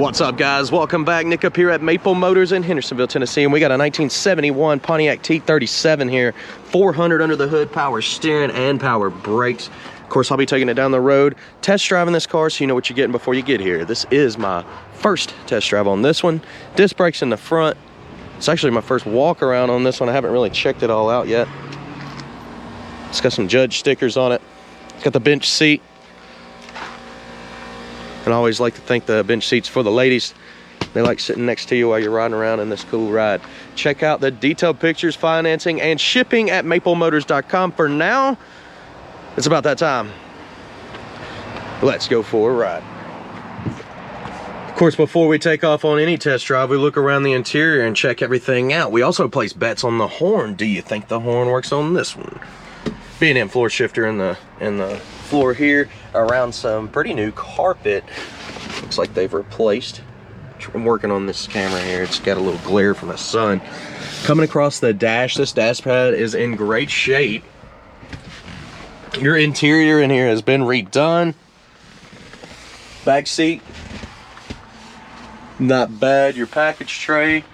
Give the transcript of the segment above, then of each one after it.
What's up, guys? Welcome back. Nick up here at Maple Motors in Hendersonville, Tennessee, and we got a 1971 Pontiac T-37 here. 400 under the hood, power steering and power brakes. Of course, I'll be taking it down the road, test driving this car so you know what you're getting before you get here. This is my first test drive on this one. Disc brakes in the front. It's actually my first walk around on this one. I haven't really checked it all out yet. It's got some Judge stickers on it. It's got the bench seat. And I always like to thank the bench seats for the ladies. They like sitting next to you while you're riding around in this cool ride. Check out the detailed pictures, financing, and shipping at maplemotors.com. For now, it's about that time. Let's go for a ride. Of course, before we take off on any test drive, we look around the interior and check everything out. We also place bets on the horn. Do you think the horn works on this one? B&M floor shifter in the floor here, around some pretty new carpet. Looks like they've replaced. I'm working on this camera here. It's got a little glare from the sun. Coming across the dash, this dash pad is in great shape. Your interior in here has been redone. Back seat, not bad. Your package tray,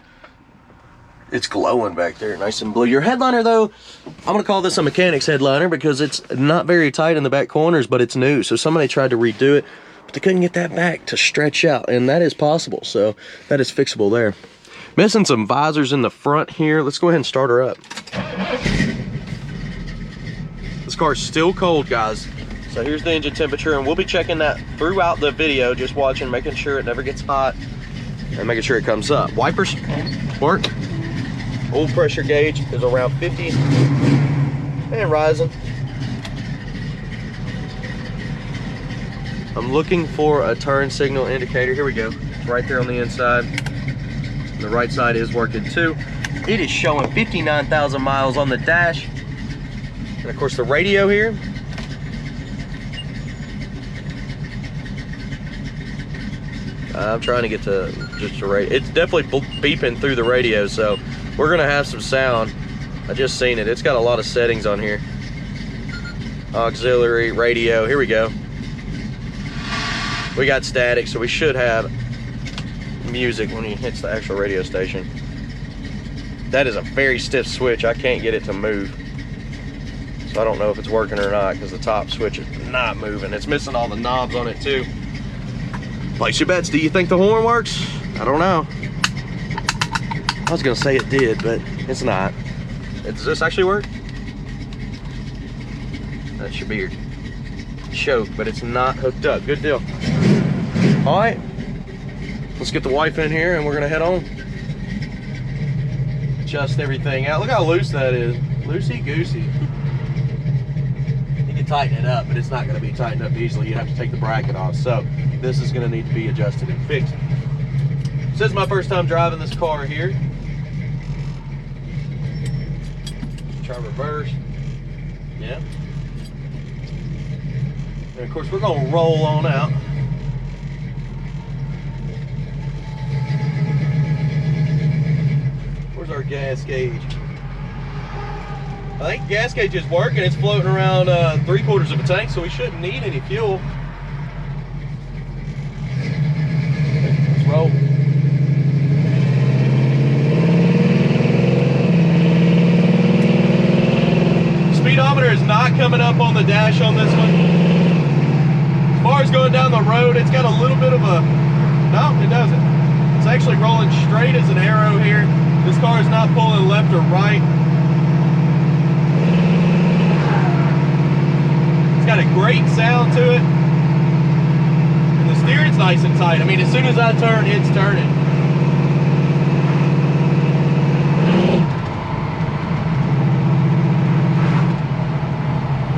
it's glowing back there, nice and blue. Your headliner, though, I'm gonna call this a mechanic's headliner because it's not very tight in the back corners, but it's new. So somebody tried to redo it, but they couldn't get that back to stretch out, and that is possible. So that is fixable there. Missing some visors in the front here. Let's go ahead and start her up. This car is still cold, guys. So here's the engine temperature, and we'll be checking that throughout the video, just watching, making sure it never gets hot, and making sure it comes up. Wipers work. Oil pressure gauge is around 50 and rising. I'm looking for a turn signal indicator. Here we go. It's right there on the inside. The right side is working too. It is showing 59,000 miles on the dash. And of course the radio here. I'm trying to get to just the radio. It's definitely beeping through the radio, so we're gonna have some sound. I just seen it. It's got a lot of settings on here. Auxiliary, radio, here we go. We got static, so we should have music when he hits the actual radio station. That is a very stiff switch. I can't get it to move. So I don't know if it's working or not because the top switch is not moving. It's missing all the knobs on it too. Place your bets. Do you think the horn works? I don't know. I was gonna say it did, but it's not. Does this actually work? That's your beard. Choke, but it's not hooked up. Good deal. All right, let's get the wife in here and we're gonna head on. Adjust everything out. Look how loose that is. Loosey-goosey. You can tighten it up, but it's not gonna be tightened up easily. You have to take the bracket off. So this is gonna need to be adjusted and fixed. This is my first time driving this car here. Try reverse. Yeah. And of course we're gonna roll on out. Where's our gas gauge? I think gas gauge is working. It's floating around 3/4 of a tank, so we shouldn't need any fuel. Let's roll. Speedometer is not coming up on the dash on this one. As far as going down the road, it's got a little bit of a, no, it doesn't. It's actually rolling straight as an arrow here. This car is not pulling left or right. It's got a great sound to it. And the steering's nice and tight. I mean, as soon as I turn, it's turning.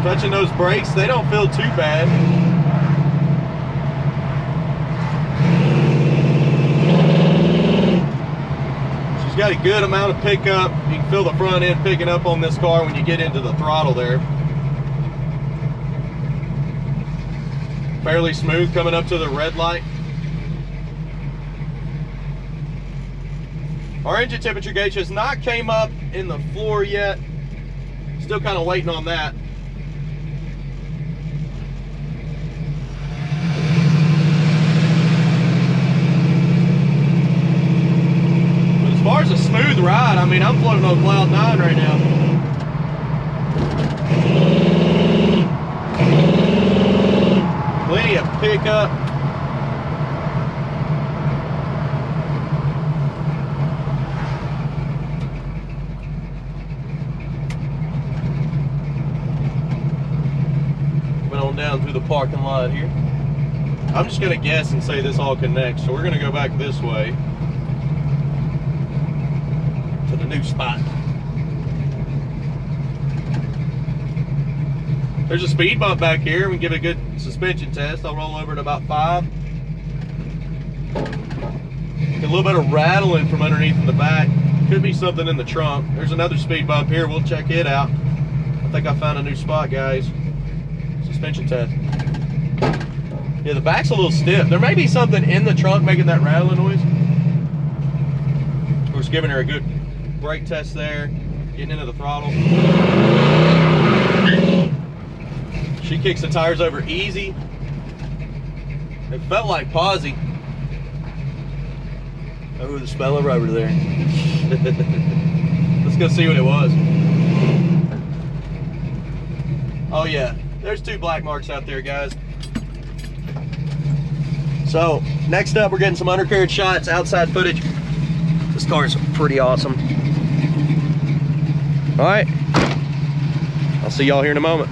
Touching those brakes, they don't feel too bad. She's got a good amount of pickup. You can feel the front end picking up on this car when you get into the throttle there. Fairly smooth coming up to the red light. Our engine temperature gauge has not came up in the floor yet. Still kind of waiting on that. smooth ride. I mean, I'm floating on cloud 9 right now. Plenty of pickup. Went on down through the parking lot here. I'm just gonna guess and say this all connects, so we're gonna go back this way to the new spot. There's a speed bump back here. We can give it a good suspension test. I'll roll over at about 5. Get a little bit of rattling from underneath in the back. Could be something in the trunk. There's another speed bump here. We'll check it out. I think I found a new spot, guys. Suspension test. Yeah, the back's a little stiff. There may be something in the trunk making that rattling noise. We're just giving her a good brake test there. Getting into the throttle. She kicks the tires over easy. It felt like posi. Oh, the speller over there. Let's go see what it was. Oh yeah, there's 2 black marks out there, guys. So, next up, we're getting some undercarriage shots, outside footage. This car is pretty awesome. All right, I'll see y'all here in a moment.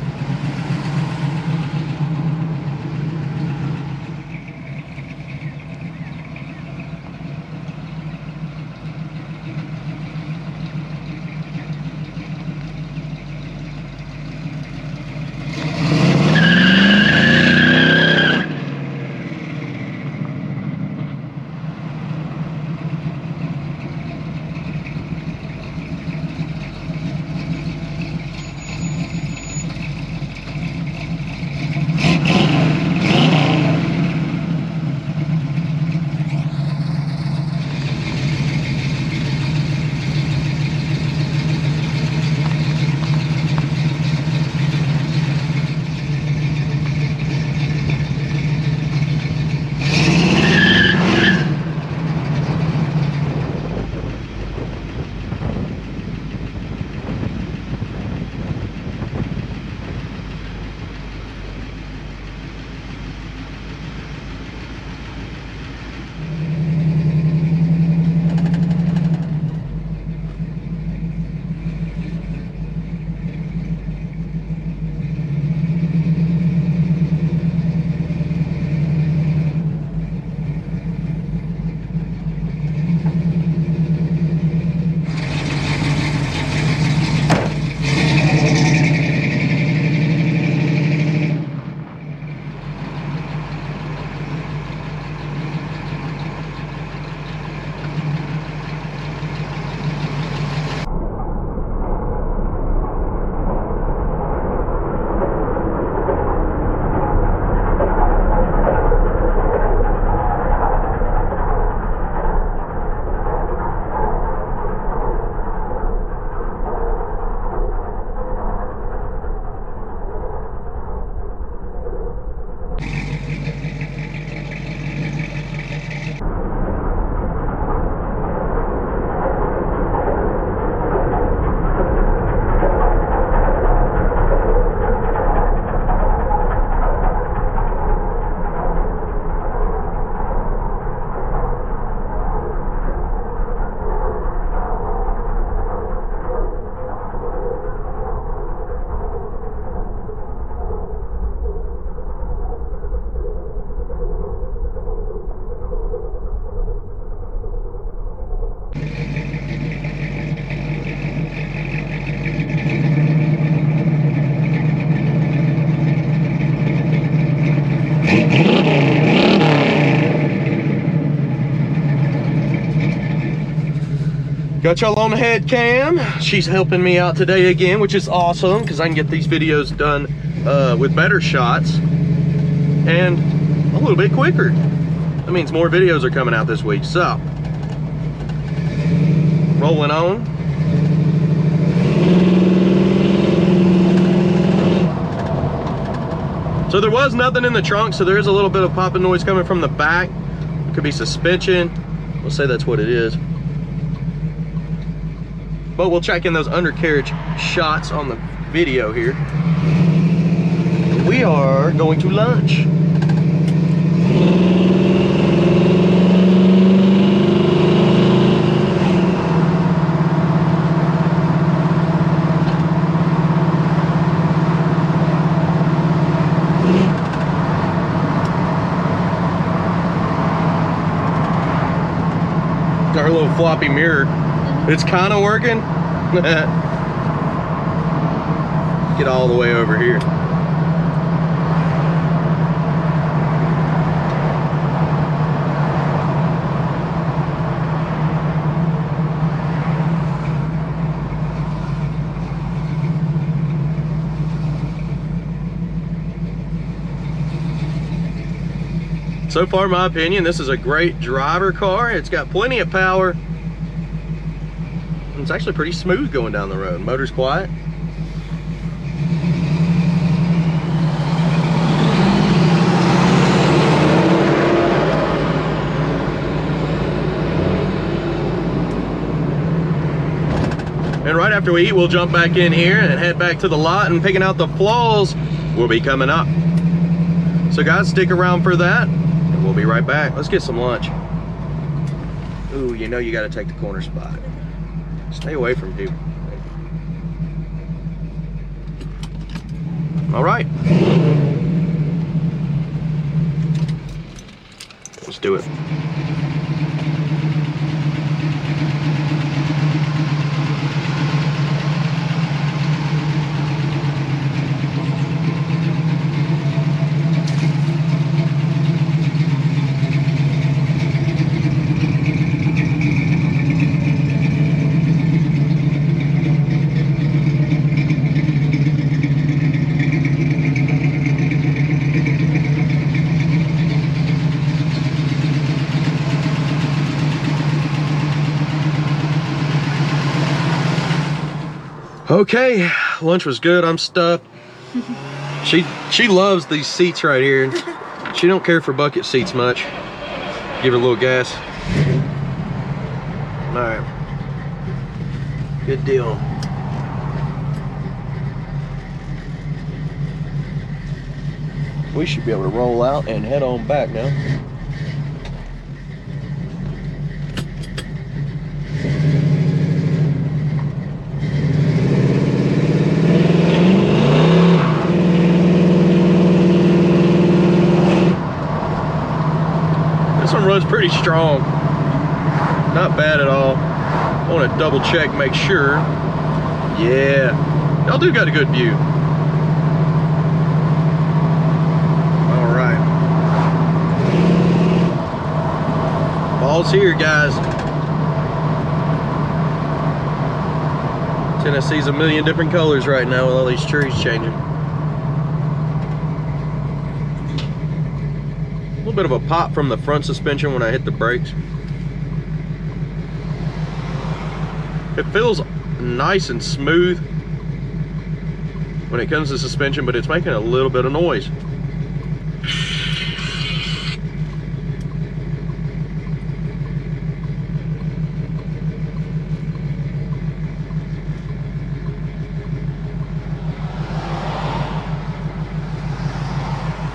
Got y'all on the head cam. She's helping me out today again, which is awesome because I can get these videos done with better shots and a little bit quicker. That means more videos are coming out this week. So, rolling on. So there was nothing in the trunk, so there is a little bit of popping noise coming from the back. It could be suspension. We'll say that's what it is. but we'll check in those undercarriage shots on the video here. We are going to lunch. Our little floppy mirror, it's kind of working. Get all the way over here. So far, in my opinion, this is a great driver car. It's got plenty of power. It's actually pretty smooth going down the road. Motor's quiet. And right after we eat, we'll jump back in here and head back to the lot, and picking out the flaws will be coming up. So guys, stick around for that. We'll be right back. Let's get some lunch. Ooh, you know you got to take the corner spot. Stay away from people. All right. Let's do it. Okay, lunch was good. I'm stuffed. She loves these seats right here. She don't care for bucket seats much. Give her a little gas. All right, good deal. We should be able to roll out and head on back now. Runs pretty strong, not bad at all. I want to double check, make sure. Yeah, y'all do got a good view. All right, ball's here, guys. Tennessee's a million different colors right now with all these trees changing. Bit of a pop from the front suspension when I hit the brakes. It feels nice and smooth when it comes to suspension, but it's making a little bit of noise.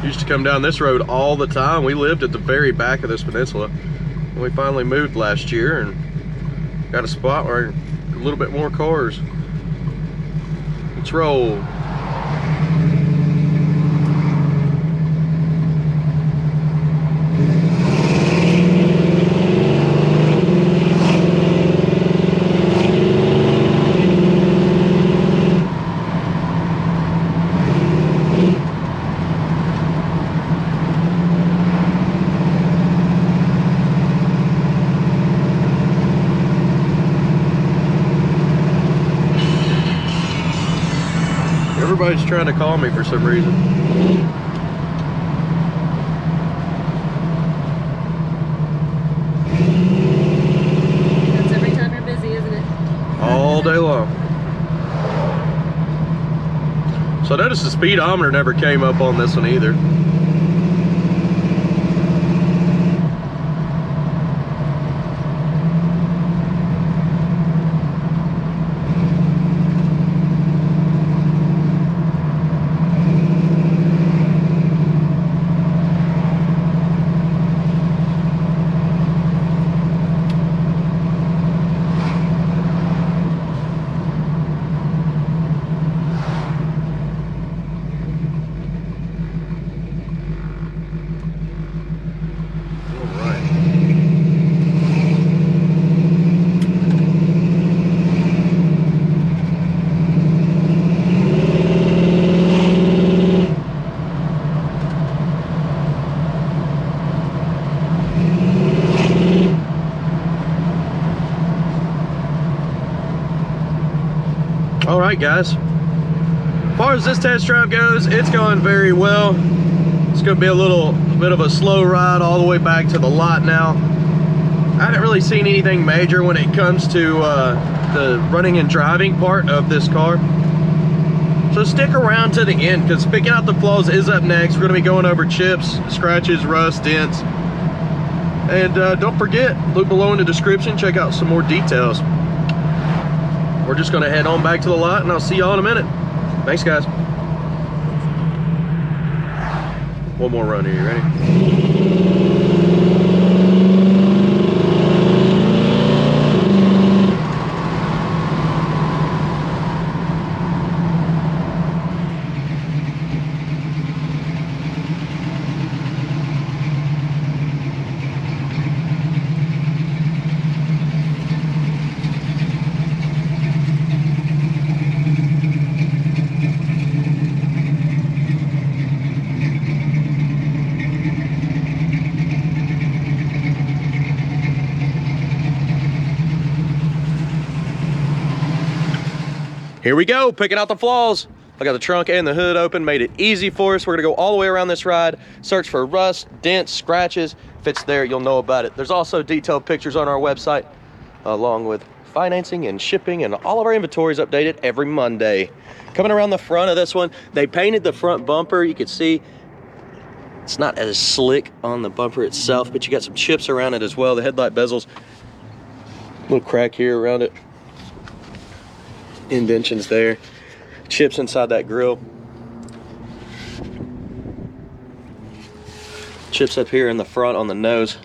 Used to come down this road all the time. We lived at the very back of this peninsula. We finally moved last year and got a spot where a little bit more cars. Let's roll. Everybody's trying to call me for some reason. That's every time you're busy, isn't it? All day long. So I noticed the speedometer never came up on this one either. right, guys. As far as this test drive goes, it's going very well. It's going to be a little bit of a slow ride all the way back to the lot now. I haven't really seen anything major when it comes to the running and driving part of this car. So stick around to the end, because picking out the flaws is up next. We're going to be going over chips, scratches, rust, dents. And don't forget, look below in the description, check out some more details. We're just going to head on back to the lot, and I'll see y'all in a minute. Thanks, guys. One more run here, you ready? Here we go, picking out the flaws. I got the trunk and the hood open, made it easy for us. We're gonna go all the way around this ride, search for rust, dents, scratches. If it's there, you'll know about it. There's also detailed pictures on our website, along with financing and shipping, and all of our inventory is updated every Monday. Coming around the front of this one, they painted the front bumper. You can see it's not as slick on the bumper itself, but you got some chips around it as well. The headlight bezels, little crack here around it. Indentions there, chips inside that grill, chips up here in the front on the nose.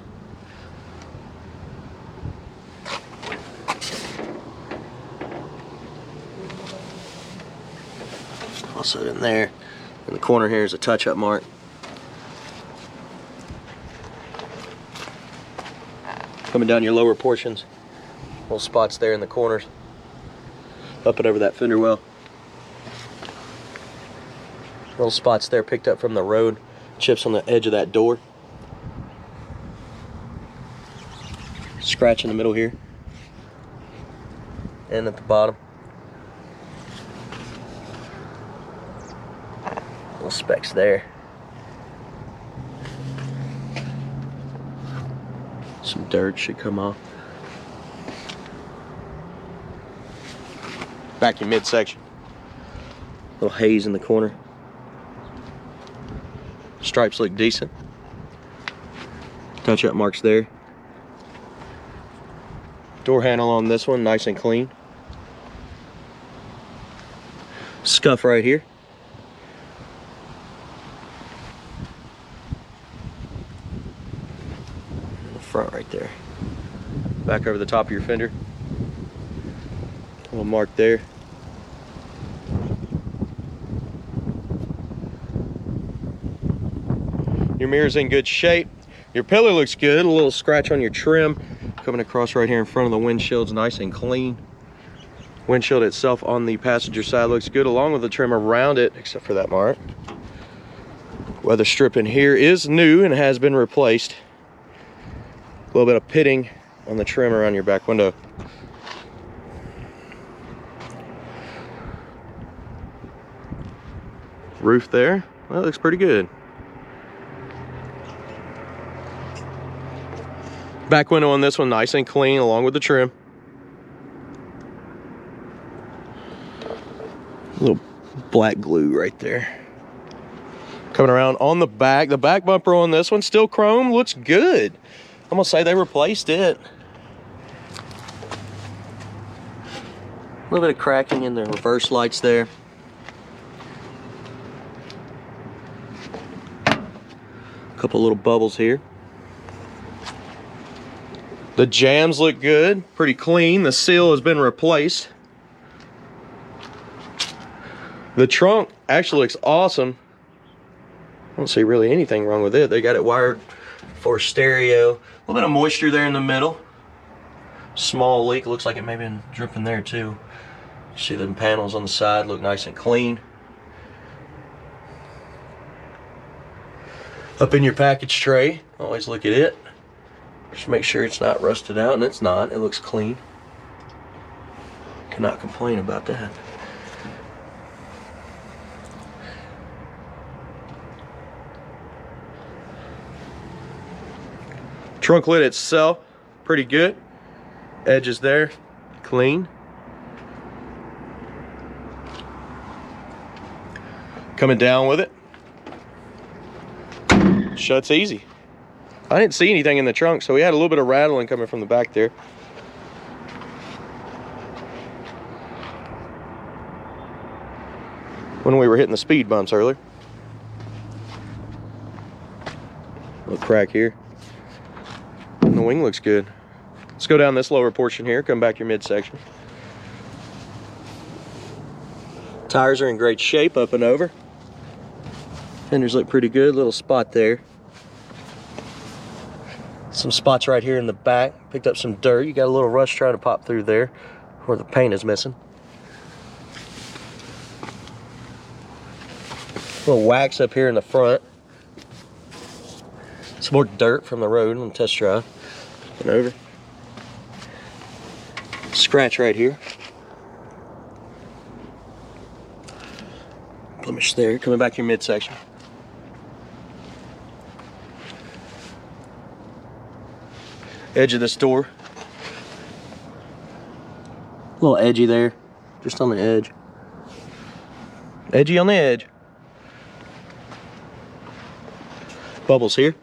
Also in there, in the corner here is a touch-up mark. Coming down your lower portions, little spots there in the corners. Up and over that fender well. Little spots there picked up from the road. Chips on the edge of that door. Scratch in the middle here. And at the bottom. Little specks there. Some dirt should come off. Vacuum midsection. Little haze in the corner. Stripes look decent. Touch-up marks there. Door handle on this one, nice and clean. Scuff right here. In the front right there. Back over the top of your fender. Little mark there. Your mirror's in good shape. Your pillar looks good. A little scratch on your trim coming across right here in front of the windshield's nice and clean. Windshield itself on the passenger side looks good, along with the trim around it, except for that mark. Weather strip in here is new and has been replaced. A little bit of pitting on the trim around your back window. Roof there, well, it looks pretty good. Back window on this one, nice and clean, along with the trim. A little black glue right there. Coming around on the back bumper on this one, still chrome, looks good. I'm gonna say they replaced it. A little bit of cracking in the reverse lights there. A couple little bubbles here. The jambs look good, pretty clean. The seal has been replaced. The trunk actually looks awesome. I don't see really anything wrong with it. They got it wired for stereo. A little bit of moisture there in the middle. Small leak, looks like it may have been dripping there too. See the panels on the side look nice and clean. Up in your package tray, always look at it. Just make sure it's not rusted out, and it's not. It looks clean. Cannot complain about that. Trunk lid itself, pretty good. Edges there, clean. Coming down with it. Shuts easy. I didn't see anything in the trunk, so we had a little bit of rattling coming from the back there. When we were hitting the speed bumps earlier. Little crack here. And the wing looks good. Let's go down this lower portion here, come back your midsection. Tires are in great shape up and over. Fenders look pretty good, little spot there. Some spots right here in the back. Picked up some dirt. You got a little rust trying to pop through there where the paint is missing. A little wax up here in the front. Some more dirt from the road on the test drive. And over. Scratch right here. Blemish there. Coming back your midsection. Edge of this door. A little edgy there. Just on the edge. Edgy on the edge. Bubbles here.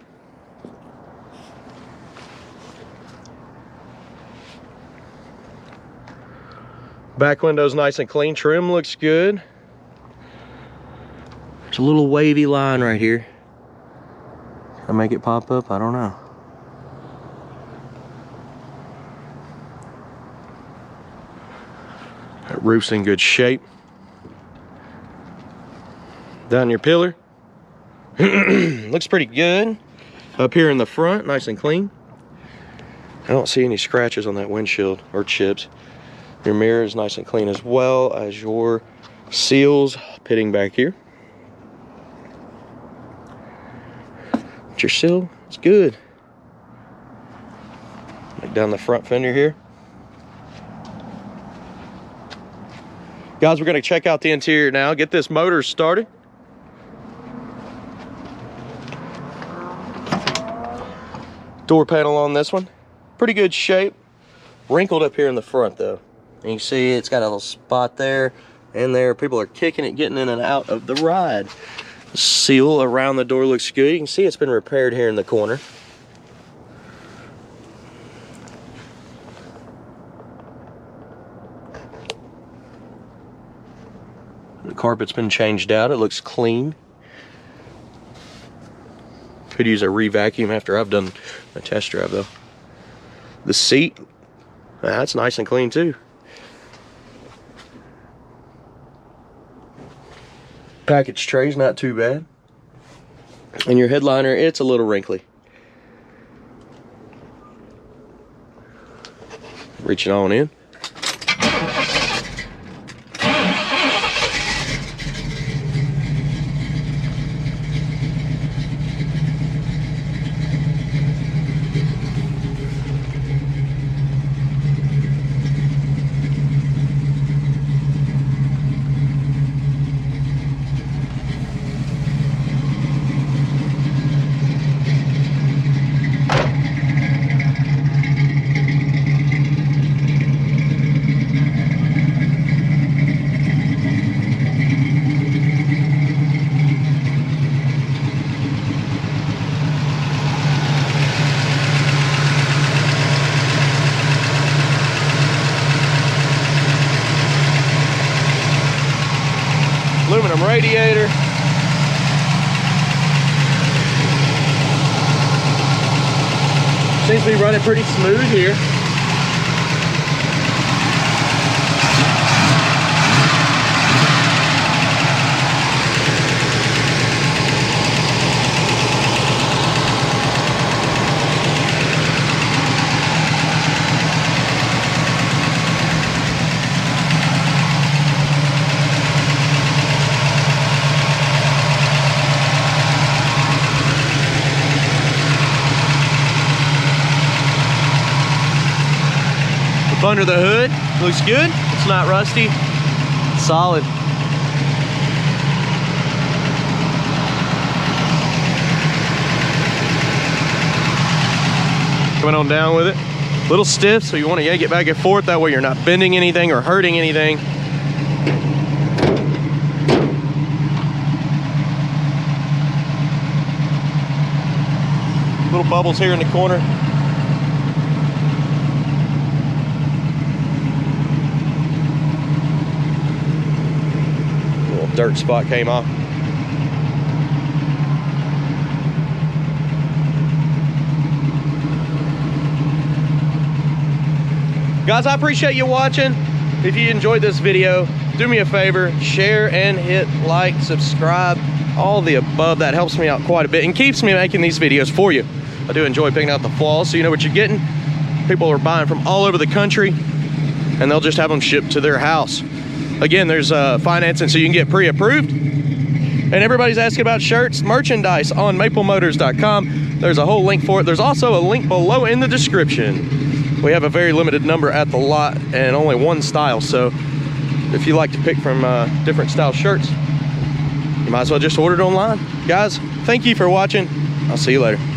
Back window's nice and clean. Trim looks good. There's a little wavy line right here. Can I make it pop up? I don't know. That roof's in good shape. Down your pillar. Looks pretty good. Up here in the front, nice and clean. I don't see any scratches on that windshield or chips. Your mirror is nice and clean as well as your seals pitting back here. But your seal is good. Like down the front fender here. Guys, we're going to check out the interior now, get this motor started. Door panel on this one, pretty good shape. Wrinkled up here in the front though. And you see it's got a little spot there and there. People are kicking it, getting in and out of the ride. The seal around the door looks good. You can see it's been repaired here in the corner. The carpet's been changed out. It looks clean. Could use a re-vacuum after I've done a test drive though. The seat, that's nice and clean too. Package tray's not too bad. And your headliner, it's a little wrinkly. Reaching on in. Aluminum radiator. Seems to be running pretty smooth here. Under the hood, looks good. It's not rusty, it's solid. Coming on down with it. A little stiff, so you want to yank it back and forth. That way you're not bending anything or hurting anything. Little bubbles here in the corner. Little dirt spot came off. Guys, I appreciate you watching. If you enjoyed this video, do me a favor, share and hit like, subscribe, all the above. That helps me out quite a bit and keeps me making these videos for you. I do enjoy picking out the flaws so you know what you're getting. People are buying from all over the country and they'll just have them shipped to their house. Again, there's financing so you can get pre-approved. And everybody's asking about shirts, merchandise on maplemotors.com. There's a whole link for it. There's also a link below in the description. We have a very limited number at the lot and only one style. So if you like to pick from different style shirts, you might as well just order it online. Guys, thank you for watching. I'll see you later.